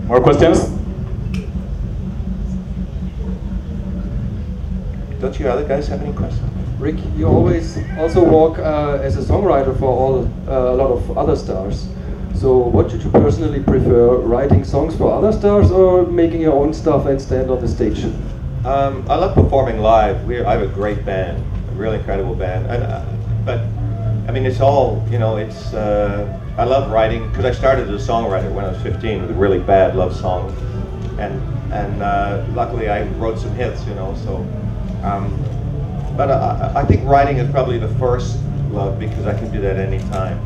More questions? Don't you other guys have any questions? Rick, you always also work as a songwriter for a lot of other stars. So what did you personally prefer, writing songs for other stars or making your own stuff and stand on the stage? I love performing live. I have a great band, a really incredible band. But I mean, it's all, you know, it's, I love writing, because I started as a songwriter when I was 15 with really bad love songs. And luckily I wrote some hits, you know, so. But I think writing is probably the first love, because I can do that anytime.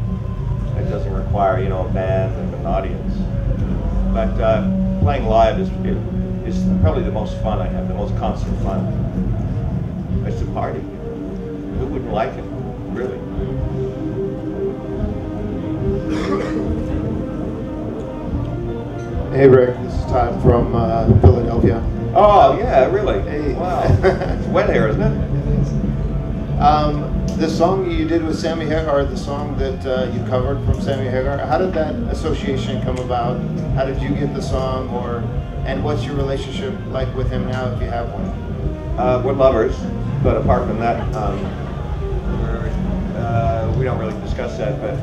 It doesn't require, you know, a band and an audience. But playing live is probably the most fun I have, the most constant fun. It's a party. Who wouldn't like it, really? Hey Rick, this is Todd from Philadelphia. Oh yeah, really? Hey. Wow. It's wet here, isn't it? The song you did with Sammy Hagar, or the song that you covered from Sammy Hagar, how did that association come about? How did you get the song, and what's your relationship like with him now, if you have one? We're lovers, but apart from that, we don't really discuss that. But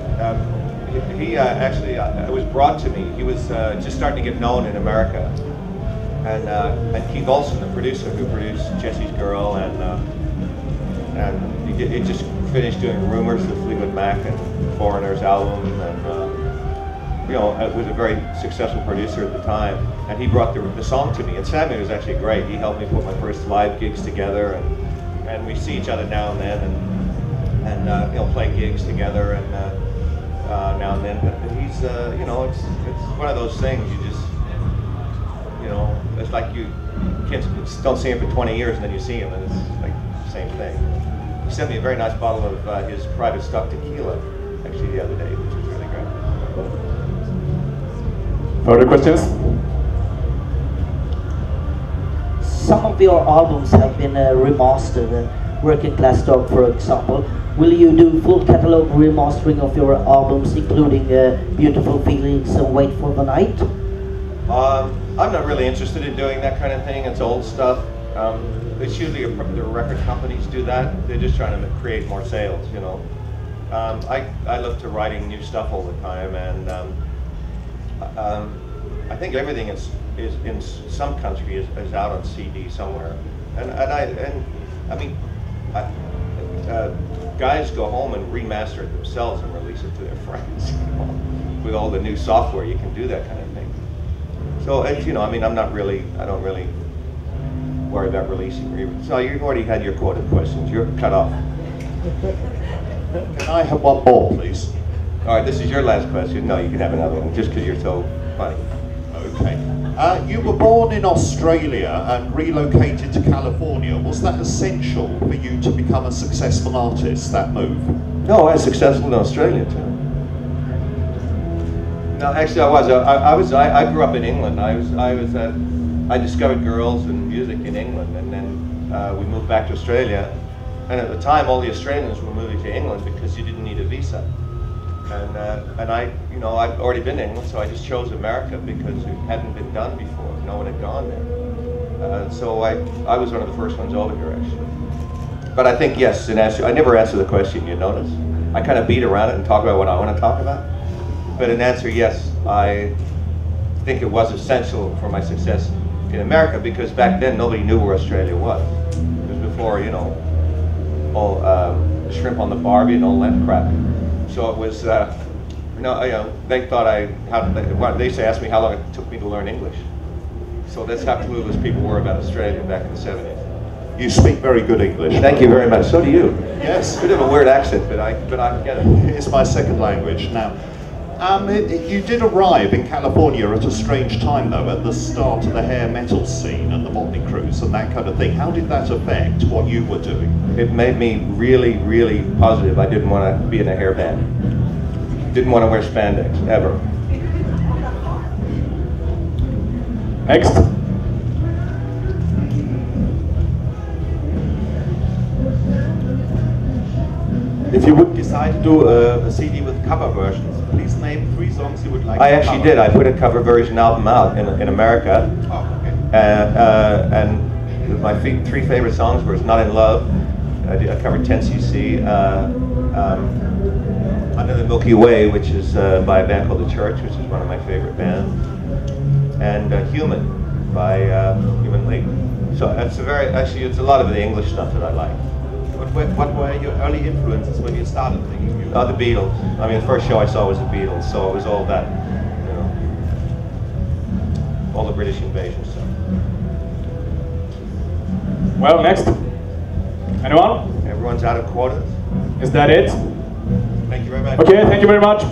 he actually, it was brought to me. He was just starting to get known in America, and Keith Olsen, the producer who produced Jesse's Girl, and he just finished doing Rumors with Fleetwood Mac and Foreigner's album, and you know, was a very successful producer at the time. And he brought the song to me. And Sammy was actually great. He helped me put my first live gigs together, and we see each other now and then, and you know, play gigs together, and now and then. But he's you know, it's one of those things. You just, you know, it's like you can't don't see him for 20 years, and then you see him, and it's like the same thing. He sent me a very nice bottle of his private stock tequila, actually, the other day, which was really great. Further questions? Some of your albums have been remastered, Working Class Dog, for example. Will you do full catalog remastering of your albums, including Beautiful Feelings and Wait for the Night? I'm not really interested in doing that kind of thing. It's old stuff. It's usually the record companies do that. They're just trying to create more sales, you know. I look to writing new stuff all the time, and I think everything is in some country is out on CD somewhere. And I mean, guys go home and remaster it themselves and release it to their friends. You know? With all the new software, you can do that kind of thing. So it's, you know, I mean, I don't really worry about releasing. So you've already had your quoted questions. You're cut off. Can I have one more, please? All right, this is your last question. No, you can have another one, just because you're so funny. Okay. You were born in Australia and relocated to California. Was that essential for you to become a successful artist, that move? No, I was successful in Australia, too. No, actually, I grew up in England. I discovered girls and music in England, and then we moved back to Australia. And at the time, all the Australians were moving to England because you didn't need a visa. And I, you know, I'd already been to England, so I just chose America because it hadn't been done before. No one had gone there. So I was one of the first ones over here, actually. But I think, yes, I never answer the question, you notice. I kind of beat around it and talk about what I want to talk about. But in answer, yes, I think it was essential for my success in America, because back then nobody knew where Australia was. It was before, you know, all shrimp on the Barbie and all that crap. So it was, you know, they thought they asked me how long it took me to learn English. So that's how clueless people were about Australia back in the 70s. You speak very good English. Thank you very much. So do you. Yes. Bit of a weird accent, but I get it. It's my second language. Now, you did arrive in California at a strange time, though, at the start of the hair metal scene and the Motley Crues and that kind of thing. How did that affect what you were doing? It made me really, really positive. I didn't want to be in a hair band. Didn't want to wear spandex, ever. Next. If you would decide to do a CD with cover versions, please name 3 songs you would like I to actually cover. did. I put a cover version album out in America. Oh, okay. And my 3 favorite songs were Not in Love, I covered 10cc, Under the Milky Way, which is by a band called The Church, which is one of my favorite bands, and Human by Human League. So it's a lot of the English stuff that I like. What were your early influences when you started making music? The Beatles. I mean, the first show I saw was the Beatles, so it was all that, all the British invasion stuff. Well, next. Anyone? Everyone's out of quotas. Is that it? Thank you very much. Okay, thank you very much.